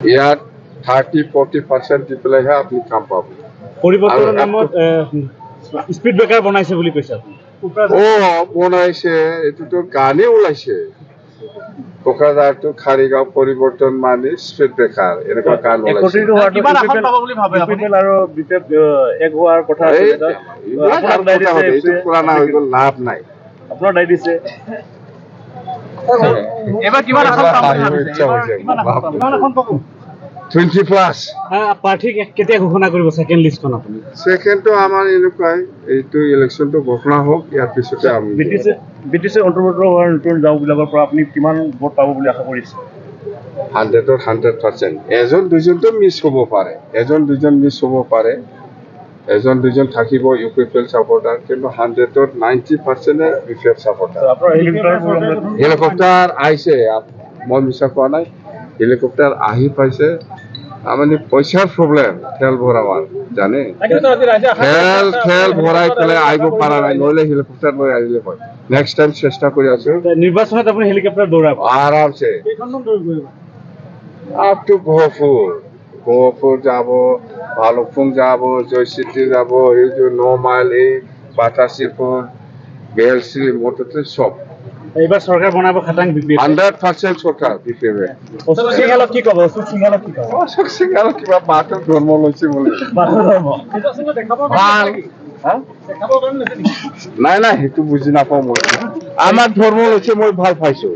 ইয়াত 30-40% দি পেলাইহে আপুনি কাম পাব। পৰিৱৰ্তনৰ নামত স্পীড ব্ৰেকাৰ বনাইছে বুলি কৈছে আপুনি। বনাইছে, এইটোতো গানে ওলাইছে। কোকৰাঝাৰটো খাৰিগাঁও পৰিৱৰ্তন মানে স্পীড ব্ৰেকাৰ এনেকুৱা গান ওলাইছে। এইটো পুৰাণা হৈ গ'ল, লাভ নাই। আপোনাৰ দায় দিছে। এবাৰ কিমান আসন পাব বুলি ভাবিছে? 20+। প্ৰাৰ্থী কেতিয়া ঘোষণা কৰিব ছেকেণ্ড লিষ্টখন আপুনি? ছেকেণ্ডটো আমাৰ এনেকুৱাই, এইটো ইলেকশ্যনটো ঘোষণা হওক, ইয়াৰ পিছতে আমি ব্ৰিটিছে অন্তৰ্ভুক্ত হোৱা নতুন গাঁওবিলাকৰ পৰা আপুনি কিমান ভোট পাব বুলি আশা কৰিছে? 100% এজন দুজনটো মিছ হ'ব পাৰে, এজন দুজন মিছ হ'ব পাৰে, এজন দুজন থাকিব UPPL ছাপৰ্টাৰ, কিন্তু 100ত 90% UPPL ছাপৰ্টাৰ। হেলিকপ্টাৰ আহিছে, মই মিছা কোৱা নাই, হেলিকপ্টাৰ আহি পাইছে। মানে পইচাৰ প্ৰব্লেম, তেল ভৰাবাৰ জানে, তেল ভৰাই পেলাই আহিব পৰা নাই, নহ'লে হেলিকপ্টাৰ লৈ আহিলে হয়। নেক্সট টাইম চেষ্টা কৰি আছো, নিৰ্বাচনত আপুনি হেলিকপ্টাৰ দৌৰাব আৰামছে। আপটো গহপুৰ যাব, ভালুকপুং যাব, জয়চিটি যাব, এই যে 9 মাইল, এই বাটাচিপুৰ, বেলশ্ৰী, মুঠতে চব। এইবাৰ চৰকাৰ বনাব খাটাং BPF। 100% চৰকাৰ BPF। অশোক সিংহালক কি ক'ব? অশোক সিংহালক কি ক'ব? অশোক সিংহালক কিবা বাটত জন্ম লৈছে বুলি। নাই সেইটো বুজি নাপাওঁ মই। আমাৰ ধৰ্ম লৈছে, মই ভাল পাইছো।